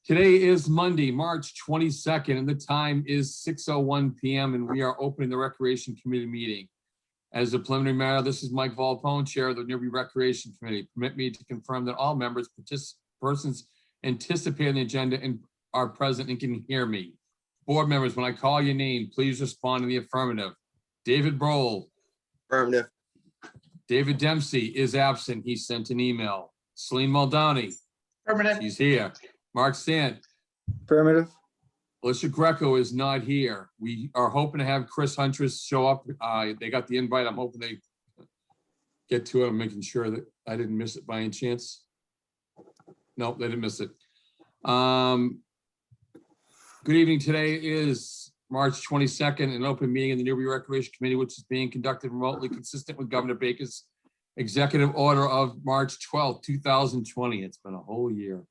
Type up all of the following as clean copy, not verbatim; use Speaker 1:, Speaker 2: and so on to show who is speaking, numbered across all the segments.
Speaker 1: Today is Monday, March 22nd, and the time is 6:01 p.m. and we are opening the Recreation Committee meeting. As a preliminary matter, this is Mike Volpone, Chair of the Newbury Recreation Committee. Permit me to confirm that all members, persons anticipating the agenda and are present and can hear me. Board members, when I call your name, please respond in the affirmative. David Brohl.
Speaker 2: Affirmative.
Speaker 1: David Dempsey is absent. He sent an email. Celine Muldowney.
Speaker 3: Affirmative.
Speaker 1: She's here. Mark Sant.
Speaker 4: Affirmative.
Speaker 1: Alicia Greco is not here. We are hoping to have Chris Huntress show up. They got the invite. I'm hoping they get to it. I'm making sure that I didn't miss it by any chance. Nope, they didn't miss it. Good evening. Today is March 22nd, an open meeting in the Newbury Recreation Committee, which is being conducted remotely, consistent with Governor Baker's executive order of March 12th, 2020. It's been a whole year.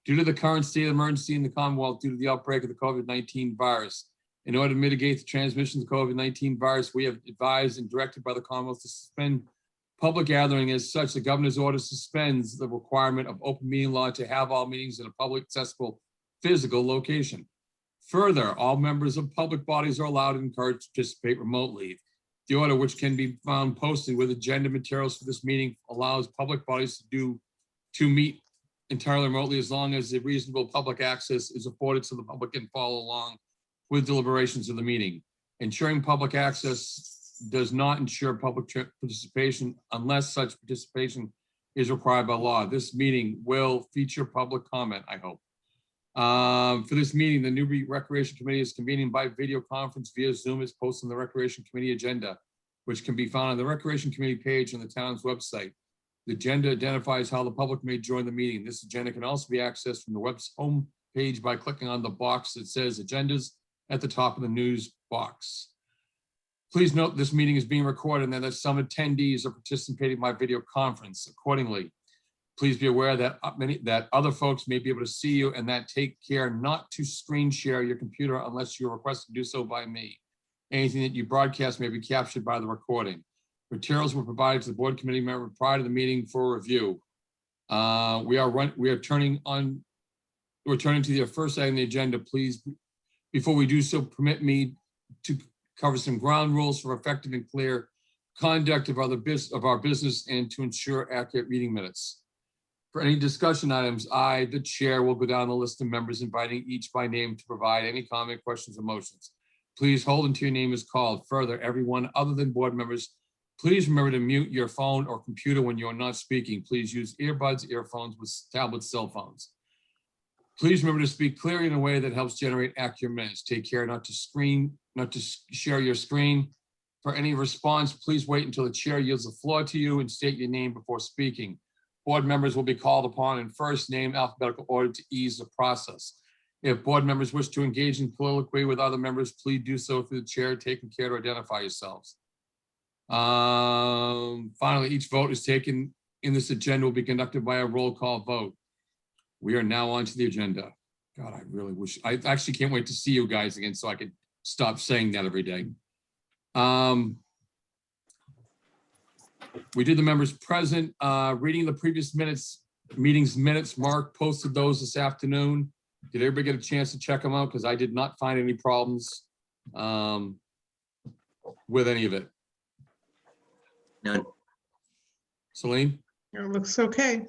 Speaker 1: Due to the current state of emergency in the Commonwealth due to the outbreak of the COVID-19 virus, in order to mitigate the transmission of the COVID-19 virus, we have advised and directed by the Commonwealth to suspend public gathering. As such, the governor's order suspends the requirement of open meeting law to have all meetings in a public accessible physical location. Further, all members of public bodies are allowed and encouraged to participate remotely. The order, which can be found posted with agenda materials for this meeting, allows public bodies to meet entirely remotely as long as a reasonable public access is afforded so the public can follow along with deliberations of the meeting. Ensuring public access does not ensure public participation unless such participation is required by law. This meeting will feature public comment, I hope. For this meeting, the Newbury Recreation Committee is convening by video conference via Zoom as posted on the Recreation Committee agenda, which can be found on the Recreation Committee page on the town's website. The agenda identifies how the public may join the meeting. This agenda can also be accessed from the web's home page by clicking on the box that says agendas at the top of the news box. Please note this meeting is being recorded and that some attendees are participating by video conference. Accordingly, please be aware that that other folks may be able to see you, and that take care not to screen share your computer unless you're requested to do so by me. Anything that you broadcast may be captured by the recording. Materials were provided to the board committee member prior to the meeting for review. We're turning to the first item on the agenda. Please, before we do so, permit me to cover some ground rules for effective and clear conduct of our business and to ensure accurate meeting minutes. For any discussion items, I, the chair, will go down the list of members, inviting each by name to provide any comment, questions, or motions. Please hold until your name is called. Further, everyone other than board members, please remember to mute your phone or computer when you're not speaking. Please use earbuds, earphones with tablets, cell phones. Please remember to speak clearly in a way that helps generate accurate minutes. Take care not to share your screen. For any response, please wait until the chair yields the floor to you and state your name before speaking. Board members will be called upon in first name alphabetical order to ease the process. If board members wish to engage in colloquy with other members, please do so through the chair, taking care to identify yourselves. Finally, each vote is taken in this agenda will be conducted by a roll call vote. We are now on to the agenda. God, I really wish, I actually can't wait to see you guys again so I could stop saying that every day. We did the members present, reading the previous meetings minutes. Mark posted those this afternoon. Did everybody get a chance to check them out? Because I did not find any problems with any of it.
Speaker 2: None.
Speaker 1: Celine?
Speaker 3: It looks okay.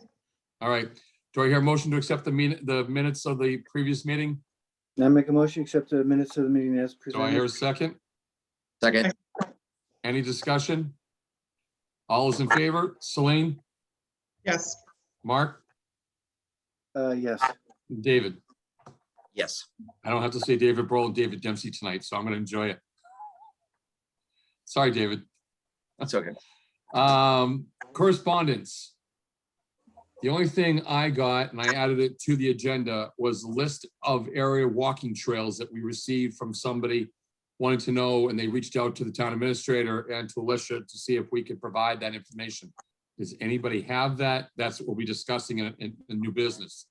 Speaker 1: All right. Do I hear a motion to accept the minutes of the previous meeting?
Speaker 4: I make a motion to accept the minutes of the meeting as
Speaker 1: Do I hear
Speaker 4: presented.
Speaker 1: a second?
Speaker 2: Second.
Speaker 1: Any discussion? All is in favor? Celine?
Speaker 3: Yes.
Speaker 1: Mark?
Speaker 4: Yes.
Speaker 1: David?
Speaker 2: Yes.
Speaker 1: I don't have to say David Brohl and David Dempsey tonight, so I'm going to enjoy it. Sorry, David.
Speaker 2: That's okay.
Speaker 1: Correspondence. The only thing I got, and I added it to the agenda, was a list of area walking trails that we received from somebody wanting to know, and they reached out to the town administrator and to Alicia to see if we could provide that information. Does anybody have that? That's what we'll be discussing in new business.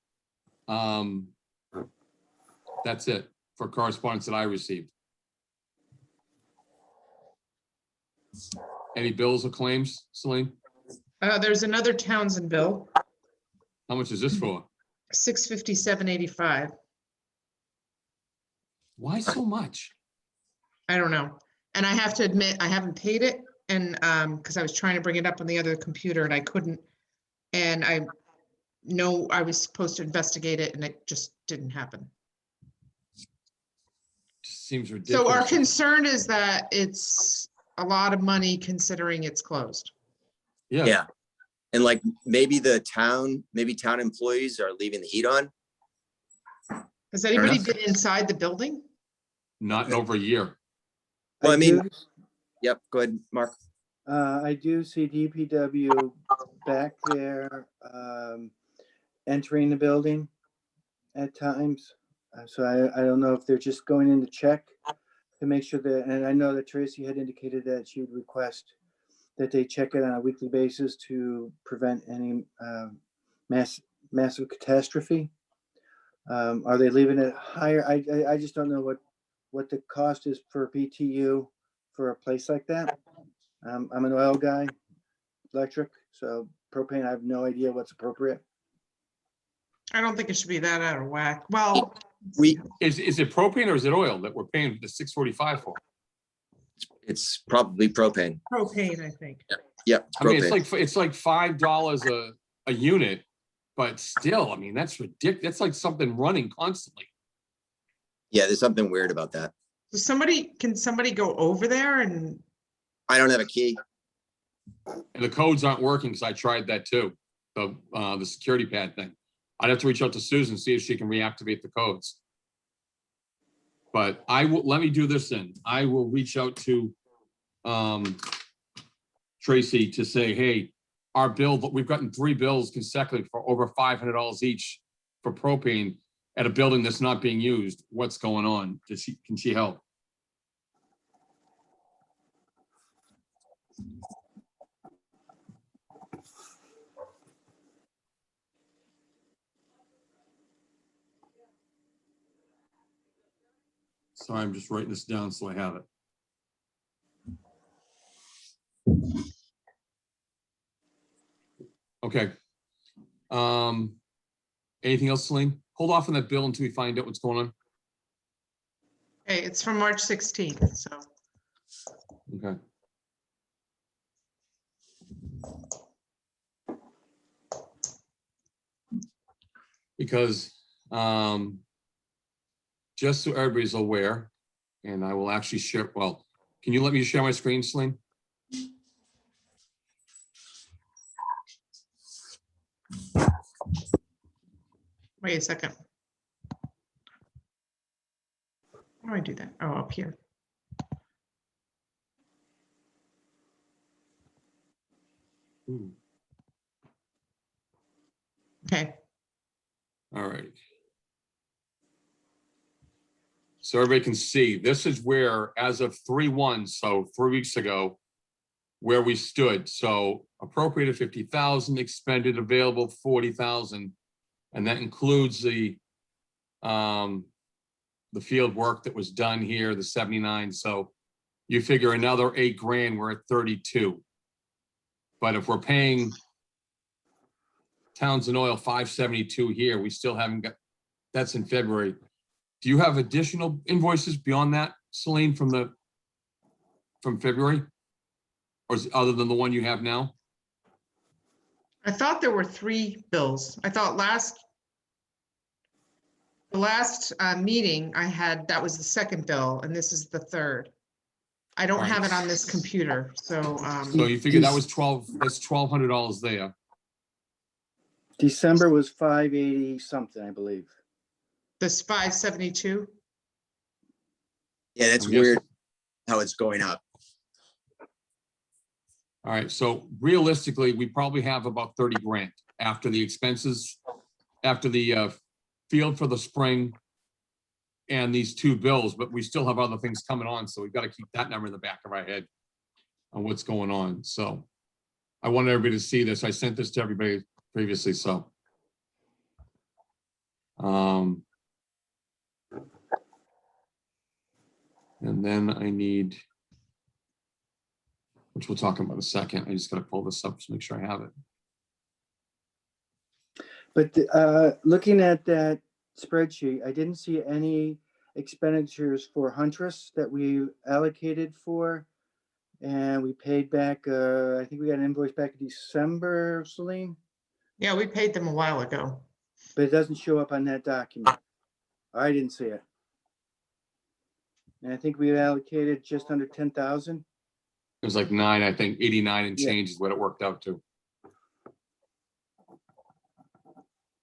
Speaker 1: That's it for correspondence that I received. Any bills or claims, Celine?
Speaker 3: There's another Townsend bill,
Speaker 1: How much is this for?
Speaker 3: $657.85.
Speaker 1: Why so much?
Speaker 3: I don't know. And I have to admit, I haven't paid it and, because I was trying to bring it up on the other computer and I couldn't. And I know I was supposed to investigate it and it just didn't happen.
Speaker 1: Just seems
Speaker 3: So
Speaker 1: ridiculous.
Speaker 3: our concern is that it's a lot of money considering it's closed.
Speaker 1: Yeah,
Speaker 2: Yeah. And like maybe town employees are leaving the heat on.
Speaker 3: Has anybody
Speaker 2: enough.
Speaker 3: been inside the building?
Speaker 1: not in over a year.
Speaker 2: Well, I mean-
Speaker 4: do-
Speaker 2: Yep, go ahead, Mark.
Speaker 4: I do see DPW back there, entering the building at times. So I don't know if they're just going in to check to make sure that, and I know that Tracy had indicated that she would request that they check it on a weekly basis to prevent any massive catastrophe. Are they leaving it higher? I just don't know what the cost is per BTU for a place like that. I'm an oil guy, electric, so propane, I have no idea what's appropriate.
Speaker 3: I don't think it should be that out of whack. Well.
Speaker 2: We-
Speaker 1: Is it propane or is it oil that we're paying the $6.45 for?
Speaker 2: It's probably propane.
Speaker 3: Propane, I think.
Speaker 2: Yep.
Speaker 1: I mean,
Speaker 2: propane.
Speaker 1: it's like $5 a unit, but still, I mean, that's ridiculous. That's like something running constantly.
Speaker 2: Yeah, there's something weird about that.
Speaker 3: So can somebody go over there and,
Speaker 2: I don't have a key.
Speaker 1: And the codes aren't working because I tried that too. The security pad thing. I'd have to reach out to Susan, see if she can reactivate the codes. But let me do this then. I will reach out to Tracy to say, hey, our bill, but we've gotten 3 bills consecutively for over $500 each for propane at a building that's not being used. What's going on? Can she help? Sorry, I'm just writing this down so I have it. Okay. Anything else, Celine? Hold off on that bill until we find out what's going on.
Speaker 3: hey, it's from March 16th, so.
Speaker 1: Okay. Because, just so everybody's aware, and I will actually share, well, can you let me share my screen, Celine?
Speaker 3: Wait a second. How do I do that? Oh, up here.
Speaker 1: Ooh,
Speaker 3: Okay.
Speaker 1: all right. So everybody can see, this is where, as of 3/1, so 3 weeks ago, where we stood. So appropriated 50,000, expended available 40,000. And that includes the field work that was done here, the 79. So you figure another 8 grand, we're at 32. But if we're paying Townsend Oil 572 here, we still haven't got, that's in February. Do you have additional invoices beyond that, Celine, from February? Or is it other than the one you have now?
Speaker 3: I thought there were 3 bills. I thought the last meeting I had, that was the second bill, and this is the third. I don't have it on this computer, so,
Speaker 1: So you figure that was that's $1,200 there.
Speaker 4: December was 580 something, I believe.
Speaker 3: this 572.
Speaker 2: Yeah, that's
Speaker 1: I'm guessing-
Speaker 2: weird how it's going up.
Speaker 1: All right, so realistically, we probably have about 30 grand after the expenses, after the field for the spring and these 2 bills, but we still have other things coming on, so we've got to keep that number in the back of our head on what's going on. So I want everybody to see this. I sent this to everybody previously, so. And then I need, which we'll talk about in a second. I just got to pull this up to make sure I have it.
Speaker 4: But looking at that spreadsheet, I didn't see any expenditures for Huntress that we allocated for. And we paid back, I think we got an invoice back in December, Celine,
Speaker 3: Yeah, we paid them a while ago.
Speaker 4: but it doesn't show up on that document. I didn't see it. And I think we allocated just under 10,000.
Speaker 1: It was like 9, I think 89 and
Speaker 4: Yeah.
Speaker 1: change is what it worked out to.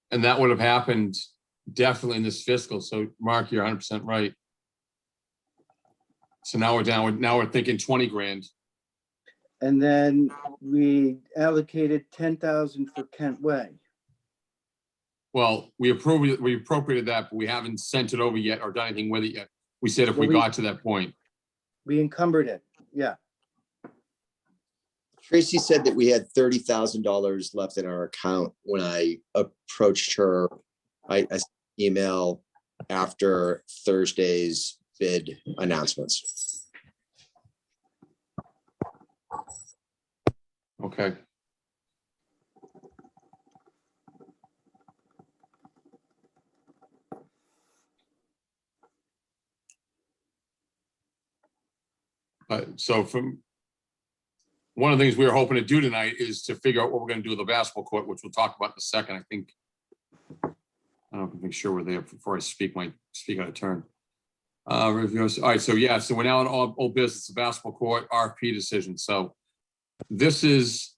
Speaker 1: And that would have happened definitely in this fiscal. So Mark, you're 100% right. So now we're down, now we're thinking 20 grand.
Speaker 4: And then we allocated 10,000 for Kent Way.
Speaker 1: Well, we appropriated that, but we haven't sent it over yet or done anything with it yet. We said if we
Speaker 4: Well, we-
Speaker 1: got to that point.
Speaker 4: We encumbered it. Yeah.
Speaker 2: Tracy said that we had $30,000 left in our account when I approached her. I sent an email after Thursday's bid announcements.
Speaker 1: Okay. So from, one of the things we were hoping to do tonight is to figure out what we're gonna do with the basketball court, which we'll talk about in a second, I think. I don't make sure we're there before I speak out of turn. Reviews, all right, so yeah, so we're now in all business, the basketball court, RFP decision, so this is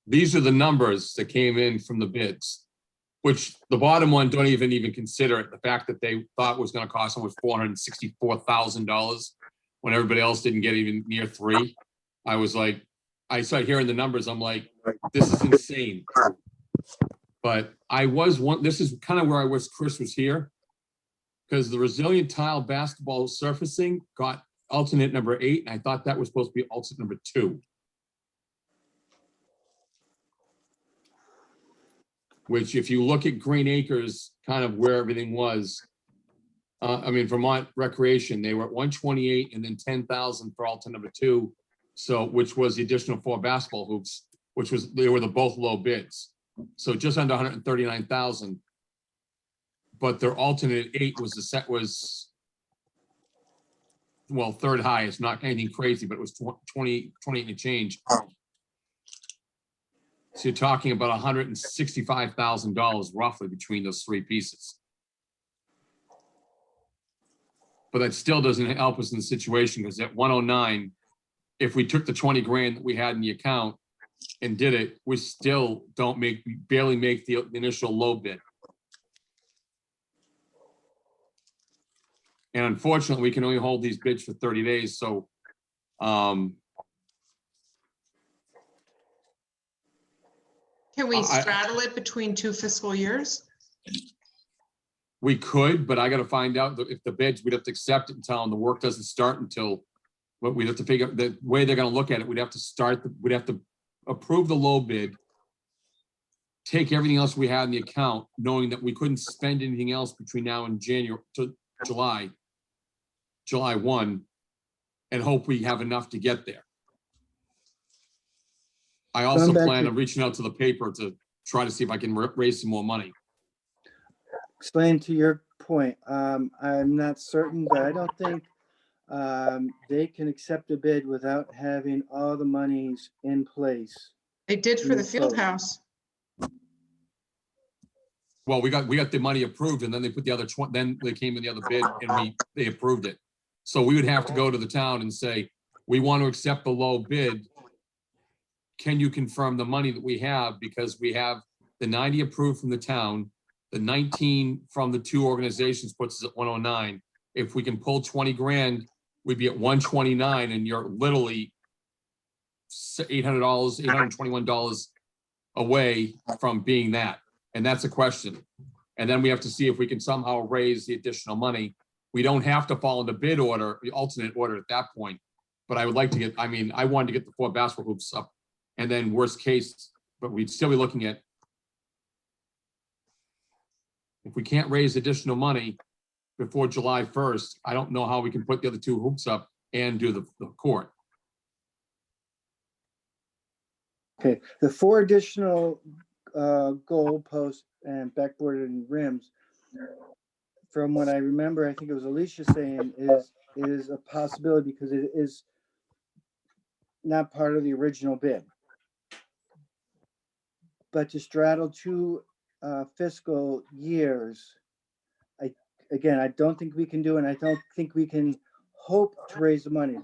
Speaker 1: these are the numbers that came in from the bids, which the bottom one don't even consider it. The fact that they thought was going to cost almost $464,000 when everybody else didn't get even near 3. I was like, I started hearing the numbers. I'm like, this is insane. But this is kind of where I wish Chris was here, because the resilient tile basketball surfacing got alternate number 8. And I thought that was supposed to be alternate number 2. Which if you look at Green Acres, kind of where everything was, I mean, Vermont Recreation, they were at 128 and then 10,000 for alternate number 2. So, which was the additional 4 basketball hoops, they were both low bids. So just under 139,000. But their alternate 8 was well, third highest, not anything crazy, but it was 28 and change. So you're talking about $165,000 roughly between those 3 pieces. But that still doesn't help us in the situation, because at 109, if we took the 20 grand that we had in the account and did it, we still barely make the initial low bid. And unfortunately, we can only hold these bids for 30 days. So,
Speaker 3: Can we straddle it between 2 fiscal years?
Speaker 1: we could, but I got to find out if the bids, we'd have to accept it and tell them the work doesn't start until, but we'd have to figure out the way they're going to look at it. We'd have to approve the low bid, take everything else we had in the account, knowing that we couldn't spend anything else between now and January to July 1, and hope we have enough to get there. I also
Speaker 4: Going back
Speaker 1: plan
Speaker 4: to-
Speaker 1: on reaching out to the paper to try to see if I can raise some more money.
Speaker 4: Explain to your point. I'm not certain, but I don't think they can accept a bid without having all the monies in place.
Speaker 3: They did for the
Speaker 4: Move
Speaker 3: field
Speaker 4: forward.
Speaker 3: house.
Speaker 1: Well, we got the money approved, and then they put the other then they came in the other bid and they approved it. So we would have to go to the town and say, we want to accept the low bid. Can you confirm the money that we have? Because we have the 90 approved from the town, the 19 from the 2 organizations puts us at 109. If we can pull 20 grand, we'd be at 129, and you're literally $800, $821 away from being that. And that's a question. And then we have to see if we can somehow raise the additional money. We don't have to follow the bid order, the alternate order at that point. But I would like to get, I wanted to get the 4 basketball hoops up, and then worst case, but we'd still be looking at, if we can't raise additional money before July 1st, I don't know how we can put the other 2 hoops up and do the court.
Speaker 4: Okay, the 4 additional goal posts and backboard and rims, from what I remember, I think it was Alicia saying, is a possibility because it is not part of the original bid. But to straddle 2 fiscal years, I don't think we can do, and I don't think we can hope to raise the money.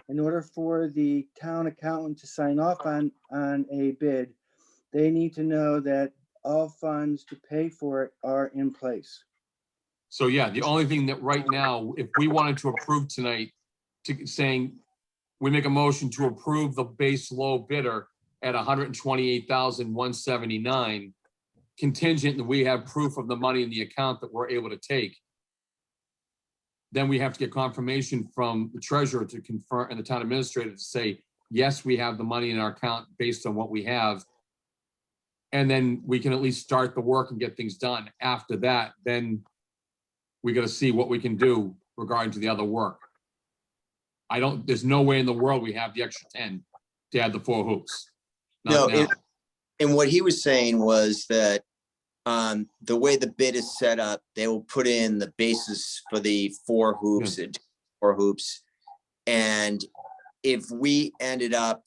Speaker 4: In order for the town accountant to sign off on a bid, they need to know that all funds to pay for it are in place.
Speaker 1: So yeah, the only thing that right now, if we wanted to approve tonight, saying we make a motion to approve the base low bidder at 128,179, contingent that we have proof of the money in the account that we're able to take. Then we have to get confirmation from the treasurer to confirm, and the town administrator to say, yes, we have the money in our account based on what we have. And then we can at least start the work and get things done. After that, then we got to see what we can do regarding to the other work. There's no way in the world we have the extra 10 to add the 4 hoops.
Speaker 2: No,
Speaker 1: Not now.
Speaker 2: and what he was saying was that the way the bid is set up, they will put in the basis for the 4 hoops and 4 hoops. And if we ended up,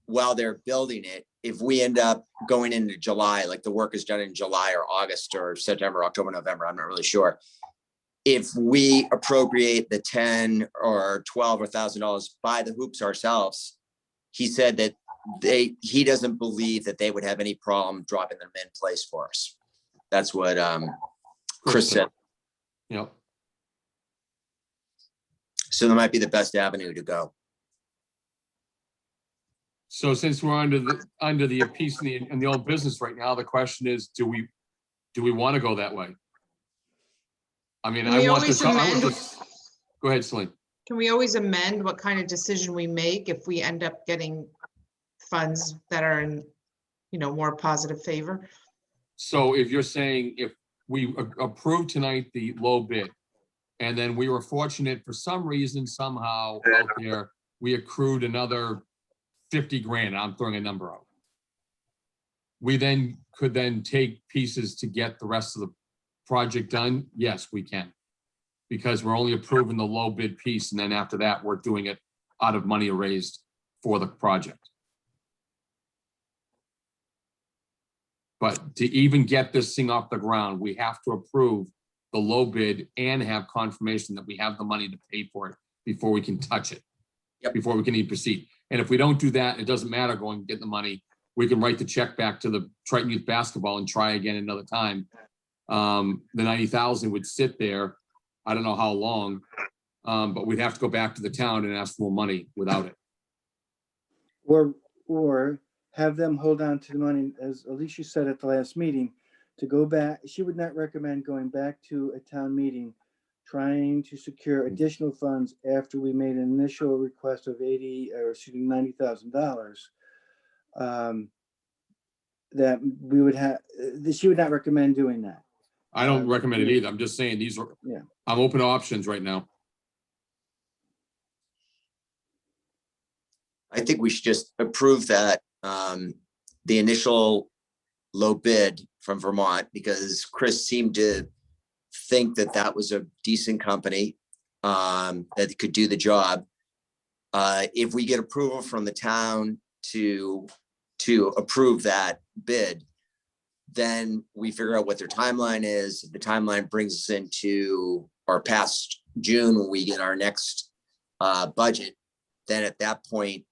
Speaker 2: while they're building it, if we end up going into July, like the work is done in July or August or September, October, November, I'm not really sure. If we appropriate the 10 or 12 or $1,000, buy the hoops ourselves, he said that he doesn't believe that they would have any problem dropping them in place for us. That's what Chris said.
Speaker 1: Yep.
Speaker 2: So that might be the best avenue to go.
Speaker 1: So since we're under the piece in the old business right now, the question is, do we want to go that way? I mean,
Speaker 3: Can we
Speaker 1: go ahead, Celine.
Speaker 3: Can we always amend what kind of decision we make if we end up getting funds that are in, more positive favor?
Speaker 1: So if you're saying if we approve tonight the low bid, and then we were fortunate for some reason, somehow out there, we accrued another 50 grand, I'm throwing a number out. We then could take pieces to get the rest of the project done. Yes, we can. Because we're only approving the low bid piece. And then after that, we're doing it out of money raised for the project. But to even get this thing off the ground, we have to approve the low bid and have confirmation that we have the money to pay for it before we can touch it.
Speaker 2: Yep. Before
Speaker 1: we can even proceed. And if we don't do that, it doesn't matter going and get the money. We can write the check back to the Triton Youth Basketball and try again another time. The 90,000 would sit there. I don't know how long, but we'd have to go back to the town and ask for more money without it.
Speaker 4: Or have them hold on to the money, as Alicia said at the last meeting, to go back. She would not recommend going back to a town meeting trying to secure additional funds after we made an initial request of $90,000. That we would have, she would not recommend doing that.
Speaker 1: I don't recommend it either. I'm just saying these are, I'm open to options right now.
Speaker 2: I think we should just approve that, the initial low bid from Vermont, because Chris seemed to think that that was a decent company that could do the job. If we get approval from the town to approve that bid, then we figure out what their timeline is. The timeline brings us into or past June when we get our next budget. Then at that point,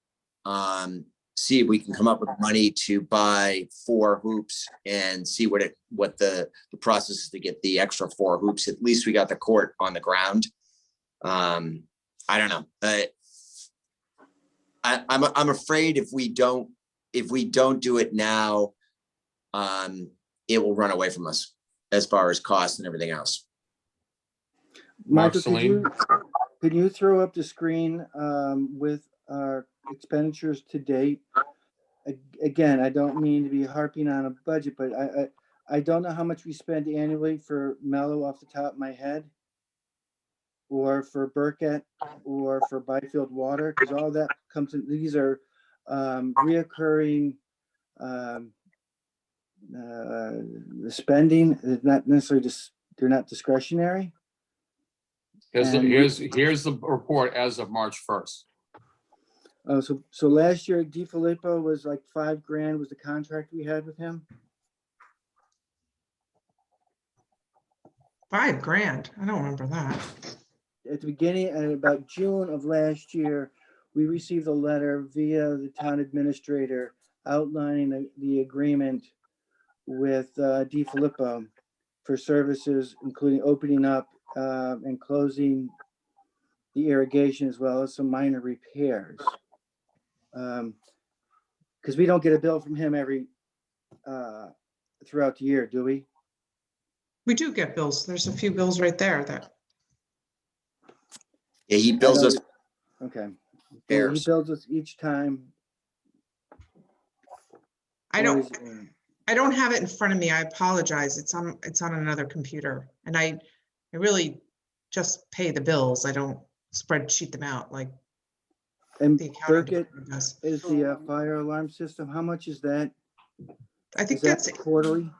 Speaker 2: see if we can come up with money to buy 4 hoops and see what the process is to get the extra 4 hoops. At least we got the court on the ground. I don't know. I'm afraid if we don't do it now, it will run away from us as far as cost and everything else.
Speaker 4: Michael, could you throw up the screen with our expenditures to date? Again, I don't mean to be harping on a budget, but I don't know how much we spend annually for Mellow off the top of my head, or for Burkett, or for Byfield Water, because all that comes in. These are reoccurring The spending is not necessarily just, they're not discretionary.
Speaker 1: Here's
Speaker 4: And-
Speaker 1: here's the report as of March 1st.
Speaker 4: Oh, so last year DiFilippo was like $5,000 was the contract we had with him.
Speaker 3: $5,000. I don't remember that.
Speaker 4: At the beginning, and about June of last year, we received a letter via the town administrator outlining the agreement with DiFilippo for services, including opening up and closing the irrigation as well as some minor repairs. Because we don't get a bill from him every throughout the year, do we?
Speaker 3: We do get bills. There's a few bills right there that,
Speaker 2: Yeah, he bills us.
Speaker 4: Okay. Well, he
Speaker 2: Repairs.
Speaker 4: bills us each time.
Speaker 3: I
Speaker 4: Or
Speaker 3: don't,
Speaker 4: is-
Speaker 3: I don't have it in front of me. I apologize. It's on another computer. And I really just pay the bills. I don't spreadsheet them out like
Speaker 4: And
Speaker 3: the accounting
Speaker 4: Burkett
Speaker 3: department does.
Speaker 4: is the fire alarm system. How much is that?
Speaker 3: I think
Speaker 4: Is that
Speaker 3: that's,
Speaker 4: quarterly?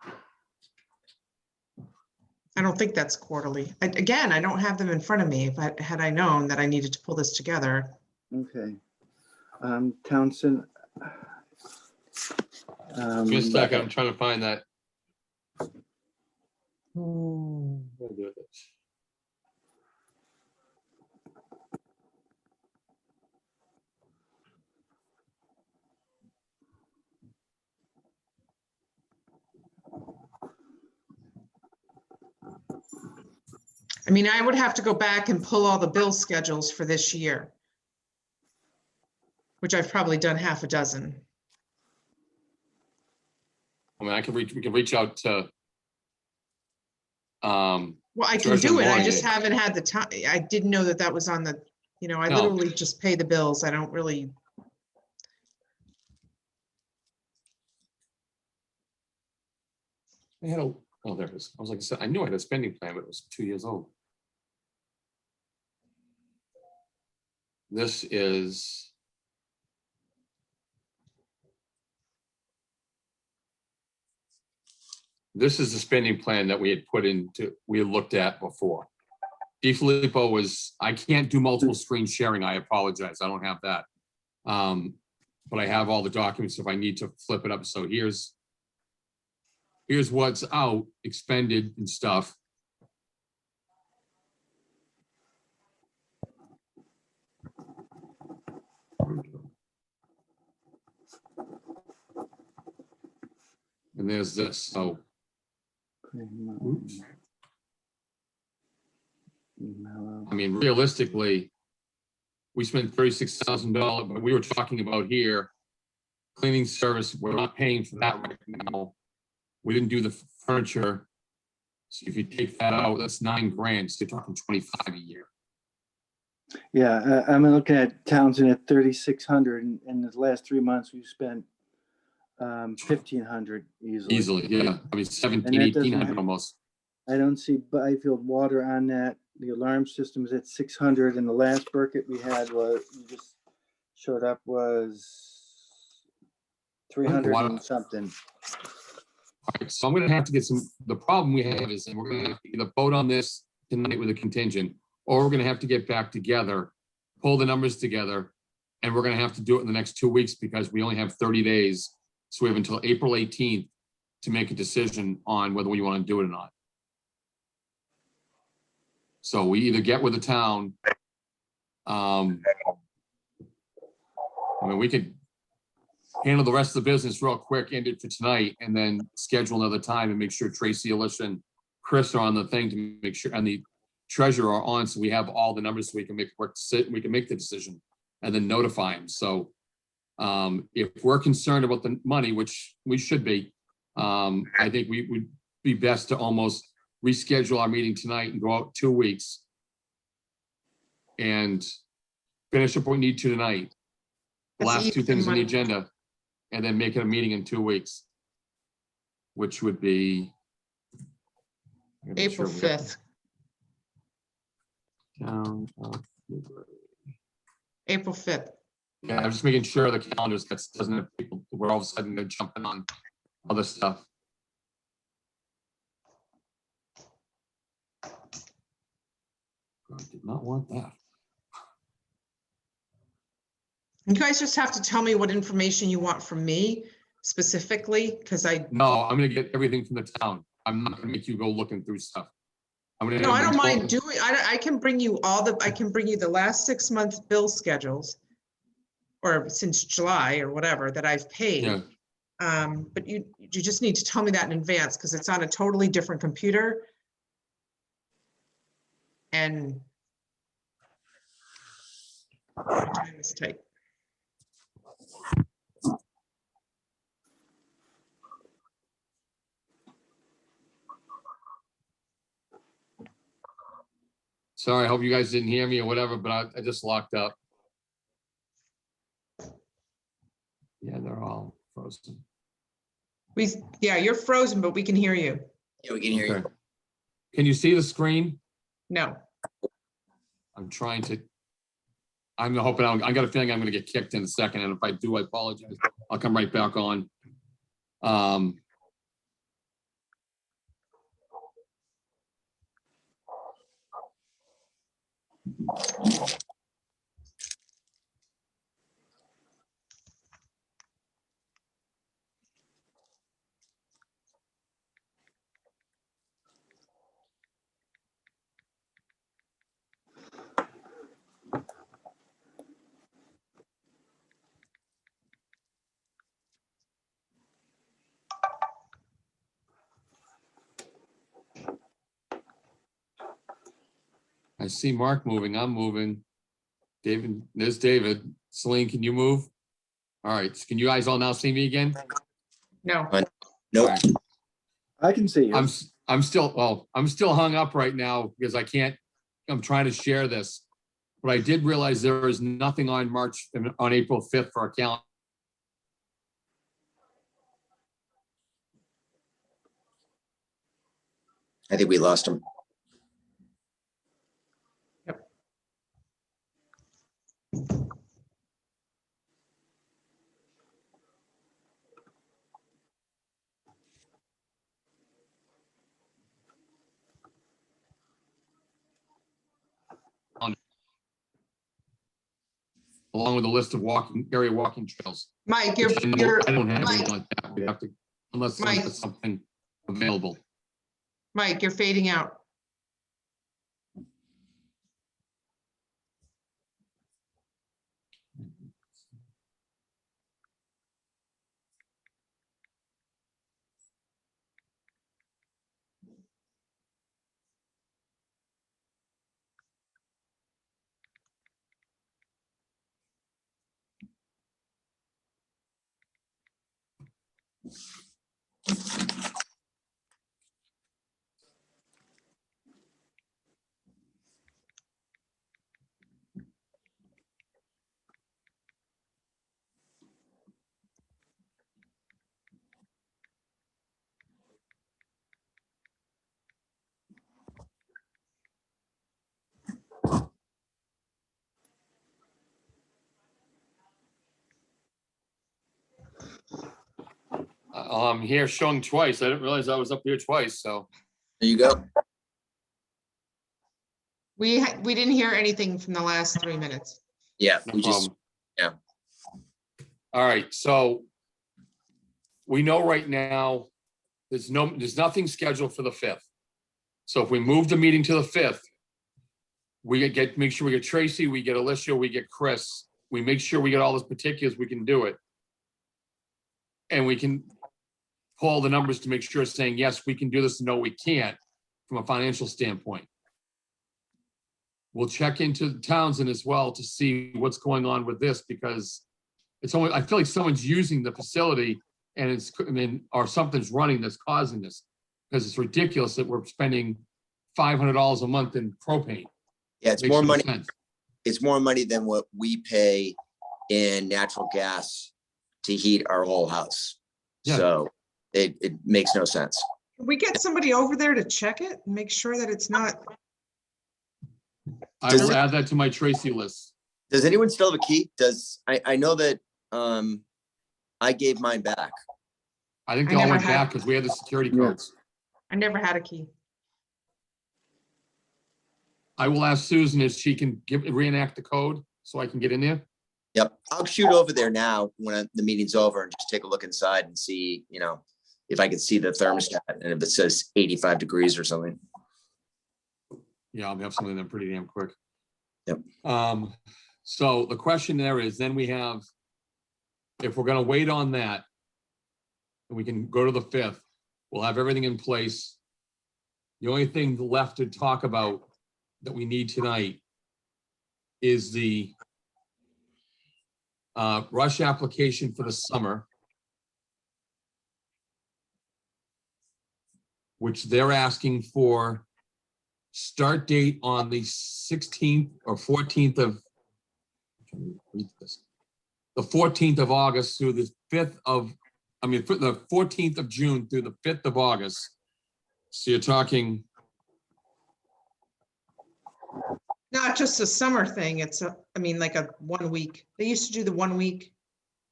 Speaker 3: I don't think that's quarterly. Again, I don't have them in front of me. If had I known that I needed to pull this together.
Speaker 4: Okay. Townsend.
Speaker 1: Give me a second, I'm trying to find that. What do I do with this?
Speaker 3: I mean, I would have to go back and pull all the bill schedules for this year, which I've probably done half a dozen.
Speaker 1: I mean, we can reach out to.
Speaker 3: Well, I can
Speaker 1: Treasurer
Speaker 3: do it. I
Speaker 1: Moore,
Speaker 3: just
Speaker 1: yeah.
Speaker 3: haven't had the time. I didn't know that that was on the, I
Speaker 1: No.
Speaker 3: literally just pay the bills. I don't really.
Speaker 1: They had a, oh, there it is. I was like, I said, I knew I had a spending plan, but it was 2 years old. This is. This is the spending plan that we had put into, we had looked at before. DiFilippo was, I can't do multiple screen sharing. I apologize. I don't have that. But I have all the documents if I need to flip it up. So here's what's out, expended and stuff. And there's this, so, oops. I mean, realistically, we spent $36,000, but we were talking about here, cleaning service, we're not paying for that right now. We didn't do the furniture. So if you take that out, that's $9,000, so you're talking 25 a year.
Speaker 4: Yeah, I'm looking at Townsend at 3,600, and in the last 3 months, we've spent 1,500 easily.
Speaker 1: Easily, yeah. I mean, 17,
Speaker 4: And that doesn't
Speaker 1: 1,800 almost.
Speaker 4: I don't see Byfield water on that. The alarm system is at 600, and the last Burkett we had was, you just showed up was 300
Speaker 1: Water.
Speaker 4: and something.
Speaker 1: All right, so I'm gonna have to get some, the problem we have is, and we're gonna have to either vote on this tonight with a contingent, or we're gonna have to get back together, pull the numbers together, and we're gonna have to do it in the next 2 weeks because we only have 30 days. So we have until April 18th to make a decision on whether we want to do it or not. So we either get with the town. I mean, we could handle the rest of the business real quick, end it for tonight, and then schedule another time and make sure Tracy, Alicia, and Chris are on the thing to make sure, and the treasurer are on, so we have all the numbers so we can make work, we can make the decision and then notify them. So if we're concerned about the money, which we should be, I think we would be best to almost reschedule our meeting tonight and go out 2 weeks and finish up what we need to tonight. The
Speaker 3: That's
Speaker 1: last two
Speaker 3: even
Speaker 1: things on the
Speaker 3: money.
Speaker 1: agenda, and then make it a meeting in 2 weeks, which would be
Speaker 3: April 5th.
Speaker 1: Town of Newbury.
Speaker 3: April 5th.
Speaker 1: Yeah, I'm just making sure the calendars, that doesn't have people, we're all of a sudden gonna jump in on other stuff. I did not want that.
Speaker 3: You guys just have to tell me what information you want from me specifically, because
Speaker 1: No, I'm gonna get everything from the town. I'm not gonna make you go looking through stuff. I'm gonna.
Speaker 3: no, I don't mind
Speaker 1: doing.
Speaker 3: doing, I can bring you I can bring you the last 6 months bill schedules. Or since July or whatever that I've paid.
Speaker 1: Yeah,
Speaker 3: But you just need to tell me that in advance because it's on a totally different computer. And my time is tight.
Speaker 1: sorry, I hope you guys didn't hear me or whatever, but I just locked up. Yeah, they're all frozen.
Speaker 3: Yeah, you're frozen, but we can hear you.
Speaker 2: Yeah, we can hear you.
Speaker 1: Okay. Can you see the screen?
Speaker 3: No.
Speaker 1: I'm trying to. I'm hoping I got a feeling I'm gonna get kicked in a second, and if I do, I apologize. I'll come right back on. I see Mark moving. I'm moving. David, there's David. Celine, can you move? All right. Can you guys all now see me again?
Speaker 3: No.
Speaker 2: Nope.
Speaker 1: All right.
Speaker 4: I can see you.
Speaker 1: I'm still hung up right now because I'm trying to share this. But I did realize there is nothing on April 5th for our calendar.
Speaker 2: I think we lost him.
Speaker 1: Along with a list of walking trails.
Speaker 3: Mike,
Speaker 1: Which I don't have
Speaker 3: Mike.
Speaker 1: anything like that. We have to, unless
Speaker 3: Mike.
Speaker 1: there's something available.
Speaker 3: Mike, you're fading out.
Speaker 1: I'm here showing twice. I didn't realize I was up here twice, so.
Speaker 2: There you go.
Speaker 3: We didn't hear anything from the last 3 minutes.
Speaker 2: Yeah,
Speaker 1: No
Speaker 2: we just,
Speaker 1: problem. All right, so we know right now, there's nothing scheduled for the 5th. So if we move the meeting to the 5th, we make sure we get Tracy, we get Alicia, we get Chris, we make sure we get all those particulars, we can do it. And we can pull the numbers to make sure saying, yes, we can do this, no, we can't, from a financial standpoint. We'll check into Townsend as well to see what's going on with this, because it's only, I feel like someone's using the facility and or something's running that's causing this. Because it's ridiculous that we're spending $500 a month in propane.
Speaker 2: yeah, it's
Speaker 1: Makes
Speaker 2: more
Speaker 1: no
Speaker 2: money.
Speaker 1: sense.
Speaker 2: It's more money than what we pay in natural gas to heat our whole house.
Speaker 1: Yeah.
Speaker 2: So it makes no sense.
Speaker 3: Can we get somebody over there to check it and make sure that it's not?
Speaker 1: I will add that to my Tracy list.
Speaker 2: Does anyone still have a key? I know that I gave mine back.
Speaker 1: I think
Speaker 3: I
Speaker 1: they all
Speaker 3: never
Speaker 1: went
Speaker 3: had-
Speaker 1: back because we had the security
Speaker 4: Yeah.
Speaker 1: codes.
Speaker 3: I never had a key.
Speaker 1: I will ask Susan if she can reenact the code so I can get in there.
Speaker 2: Yep, I'll shoot over there now when the meeting's over and just take a look inside and see, if I can see the thermostat and if it says 85 degrees or something.
Speaker 1: Yeah, I'll have something there pretty damn quick.
Speaker 2: Yep.
Speaker 1: So the question there is, then we have, if we're gonna wait on that, and we can go to the 5th, we'll have everything in place. The only thing left to talk about that we need tonight is the rush application for the summer, which they're asking for start date on the 16th or 14th of, the 14th of August through the 5th of, the 14th of June through the 5th of August. So you're talking,
Speaker 3: Not just a summer thing, it's like a 1 week. They used to do the 1 week.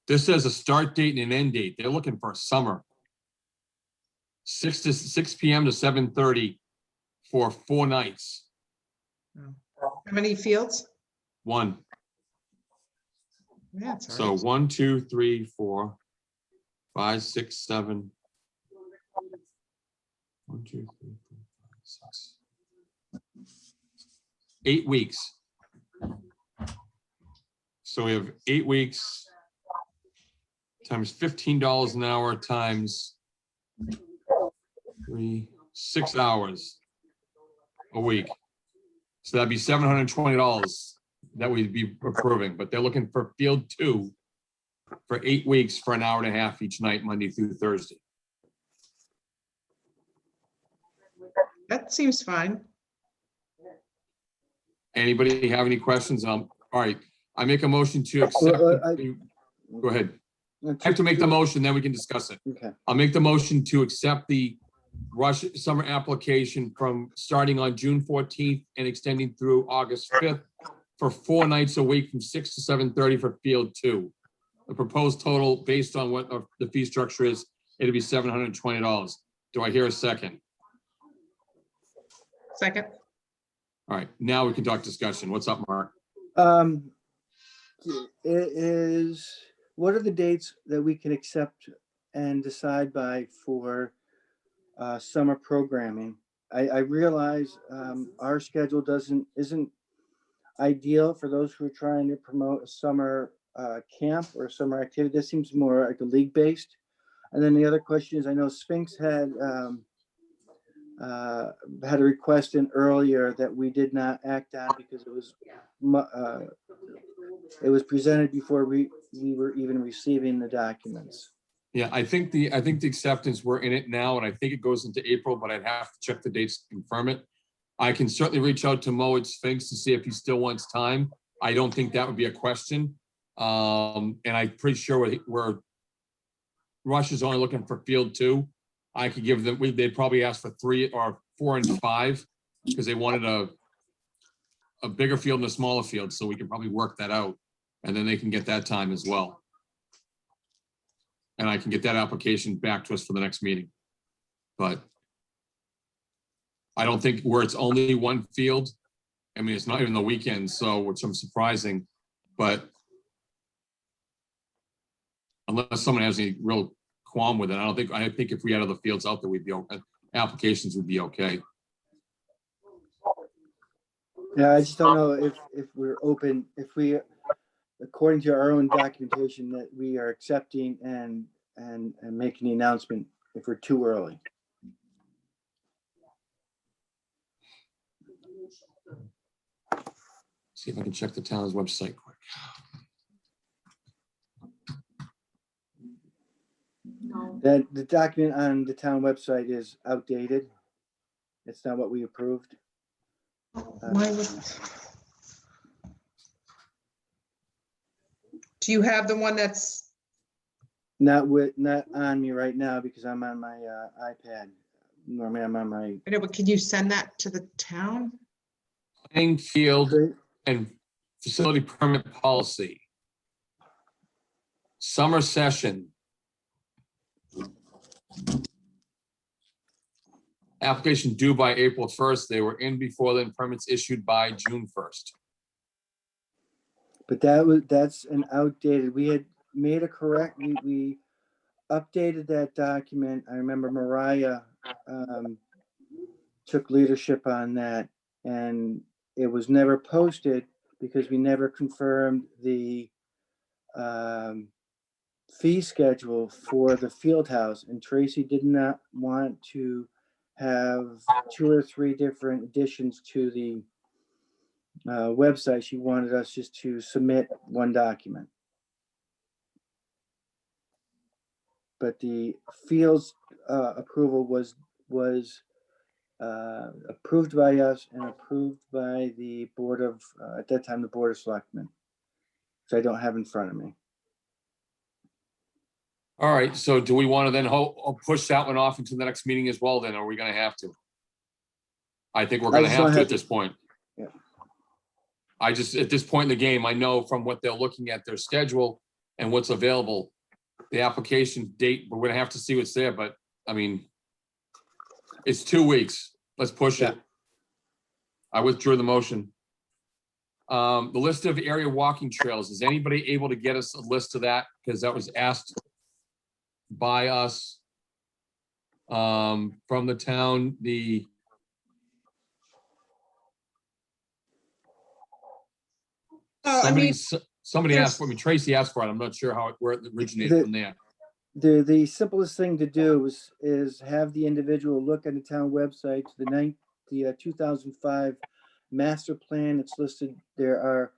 Speaker 1: this says a start date and an end date. They're looking for a summer. 6 p.m. to 7:30 for 4 nights.
Speaker 3: How many fields?
Speaker 1: 1.
Speaker 3: Yeah, it's all
Speaker 1: So
Speaker 3: right.
Speaker 1: 1, 2, 3, 4, 5, 6, 7. 1, 2, 3, 4, 5, 6. 8 weeks. So we have 8 weeks times $15 an hour times 6 hours a week. So that'd be $720 that we'd be approving, but they're looking for field 2 for 8 weeks for an hour and a half each night, Monday through Thursday.
Speaker 3: That seems fine.
Speaker 1: Anybody have any questions? All right, I make a motion to accept. Go ahead. I have to make the motion, then we can discuss it.
Speaker 4: Okay,
Speaker 1: I'll make the motion to accept the rush summer application from starting on June 14th and extending through August 5th for 4 nights a week from 6 to 7:30 for field 2. The proposed total based on what the fee structure is, it'll be $720. Do I hear a second?
Speaker 3: Second,
Speaker 1: All right, now we can talk discussion. What's up, Mark?
Speaker 4: what are the dates that we can accept and decide by for summer programming? I realize our schedule isn't ideal for those who are trying to promote a summer camp or a summer activity. This seems more like a league-based. And then the other question is, I know Sphinx had a request in earlier that we did not act on because it was presented before we were even receiving the documents.
Speaker 1: Yeah, I think the acceptance, we're in it now, and I think it goes into April, but I'd have to check the dates to confirm it. I can certainly reach out to Mo at Sphinx to see if he still wants time. I don't think that would be a question. And I'm pretty sure Rush is only looking for field 2. I could give them, they'd probably ask for 3 or 4 and 5 because they wanted a bigger field and a smaller field, so we can probably work that out. And then they can get that time as well. And I can get that application back to us for the next meeting. But I don't think where it's only 1 field. I mean, it's not even the weekend, so which I'm surprising, but unless someone has any real qualm with it, I think if we had other fields out there, we'd be okay. Applications would be okay.
Speaker 4: Yeah, I just don't know if we're open, if we, according to our own documentation, that we are accepting and making the announcement if we're too early.
Speaker 1: See if I can check the town's website quick.
Speaker 4: That the document on the town website is outdated. It's not what we approved.
Speaker 3: why would? Do you have the one that's,
Speaker 4: Not on me right now because I'm on my iPad. Normally I'm on my.
Speaker 3: but can you send that to the town?
Speaker 1: Playing field and facility permit policy. Summer session, Application due by April 1st. They were in before then, permits issued by June 1st.
Speaker 4: But that's an outdated, we had made a we updated that document. I remember Mariah took leadership on that, and it was never posted because we never confirmed the fee schedule for the field house, and Tracy did not want to have 2 or 3 different additions to the website. She wanted us just to submit one document. But the fields approval was approved by us and approved by the board of, at that time, the Board of Selectmen. So I don't have in front of me.
Speaker 1: All right, so do we want to then push that one off into the next meeting as well then? Are we going to have to? I think we're going to
Speaker 4: just don't
Speaker 1: have to
Speaker 4: have
Speaker 1: at this point.
Speaker 4: Yeah.
Speaker 1: I just, at this point in the game, I know from what they're looking at their schedule and what's available, the application date, we're going to have to see what's there, but I mean, it's 2 weeks. Let's push it. I withdrew the motion. The list of area walking trails, is anybody able to get us a list of that? Because that was asked by us from the town,
Speaker 3: I mean,
Speaker 1: somebody
Speaker 3: there's-
Speaker 1: asked for me, Tracy asked for it. I'm not sure where it originated from there.
Speaker 4: The simplest thing to do is have the individual look at the town website, the 2005 master plan. It's listed. There are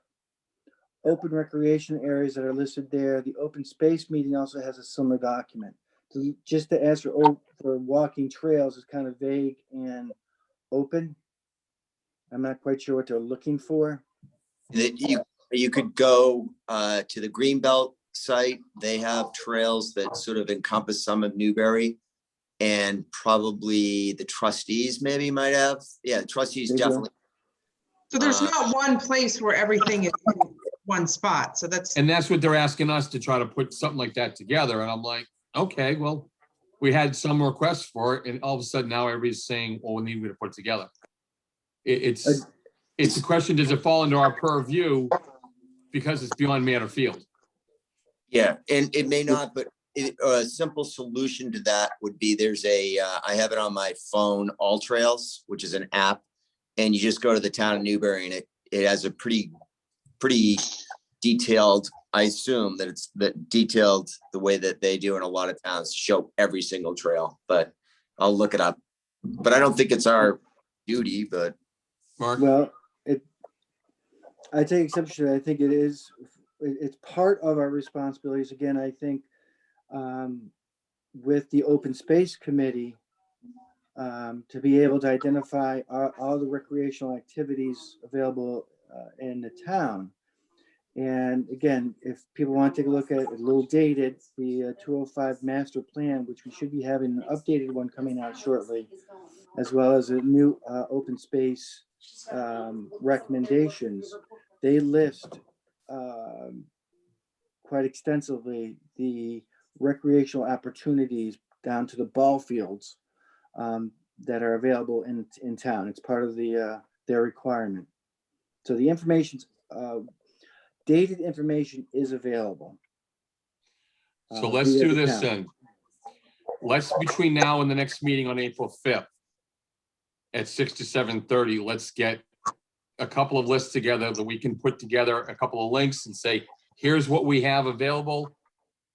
Speaker 4: open recreation areas that are listed there. The open space meeting also has a similar document. Just to ask for walking trails is kind of vague and open. I'm not quite sure what they're looking for.
Speaker 2: You could go to the Greenbelt site. They have trails that sort of encompass some of Newbury, and probably the trustees maybe might have. Yeah, the trustees
Speaker 4: They do.
Speaker 2: definitely.
Speaker 3: so there's not one place where everything is in one spot. So that's,
Speaker 1: And that's what they're asking us to try to put something like that together. And I'm like, okay, well, we had some requests for it, and all of a sudden now everybody's saying, well, we need to put it together. It's the question, does it fall into our purview because it's beyond Manor Field?
Speaker 2: Yeah, and it may not, but a simple solution to that would be I have it on my phone, All Trails, which is an app, and you just go to the town of Newbury, and it has a pretty detailed, I assume that it's detailed the way that they do in a lot of towns, show every single trail, but I'll look it up. But I don't think it's our duty, but.
Speaker 1: Mark?
Speaker 4: Well, I take exception. I think it is. It's part of our responsibilities. Again, I think with the open space committee, to be able to identify all the recreational activities available in the town. And again, if people want to take a look at it, a little dated, the 205 master plan, which we should be having an updated one coming out shortly, as well as a new open space recommendations. They list quite extensively the recreational opportunities down to the ball fields that are available in town. It's part of their requirement. So the information's dated information is available.
Speaker 1: So let's
Speaker 4: via
Speaker 1: do
Speaker 4: the
Speaker 1: this
Speaker 4: town.
Speaker 1: then. Let's, between now and the next meeting on April 5th at 6 to 7:30, let's get a couple of lists together that we can put together, a couple of links and say, here's what we have available.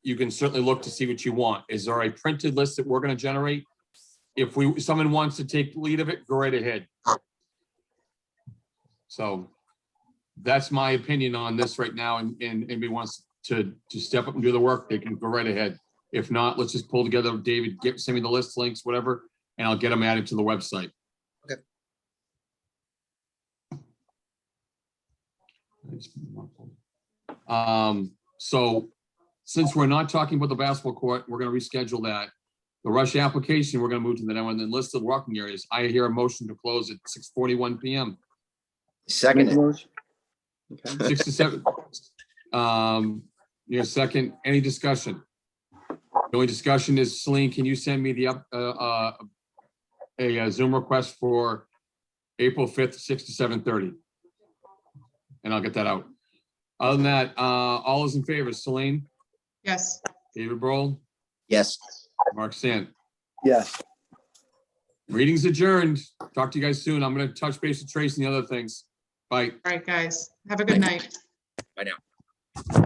Speaker 1: You can certainly look to see what you want. Is there a printed list that we're going to generate? If someone wants to take the lead of it, go right ahead. So that's my opinion on this right now. And anybody wants to step up and do the work, they can go right ahead. If not, let's just pull together, David, send me the list, links, whatever, and I'll get them added to the website.
Speaker 2: Okay.
Speaker 1: So since we're not talking about the basketball court, we're going to reschedule that. The Rush application, we're going to move to the next one, then list of walking areas. I hear a motion to close at 6:41 PM.
Speaker 2: Second.
Speaker 4: Make a motion. Okay.
Speaker 1: 6 to 7. Second, any discussion? The only discussion is, Celine, can you send me the a Zoom request for April 5th, 6 to 7:30? And I'll get that out. Other than that, all those in favor, Celine,
Speaker 3: Yes.
Speaker 1: David Brohl,
Speaker 2: Yes.
Speaker 1: Mark Sant.
Speaker 4: Yes.
Speaker 1: Meeting's adjourned. Talk to you guys soon. I'm gonna touch base with Tracy and the other things. Bye.
Speaker 3: All right, guys. Have a good night.
Speaker 2: Bye now.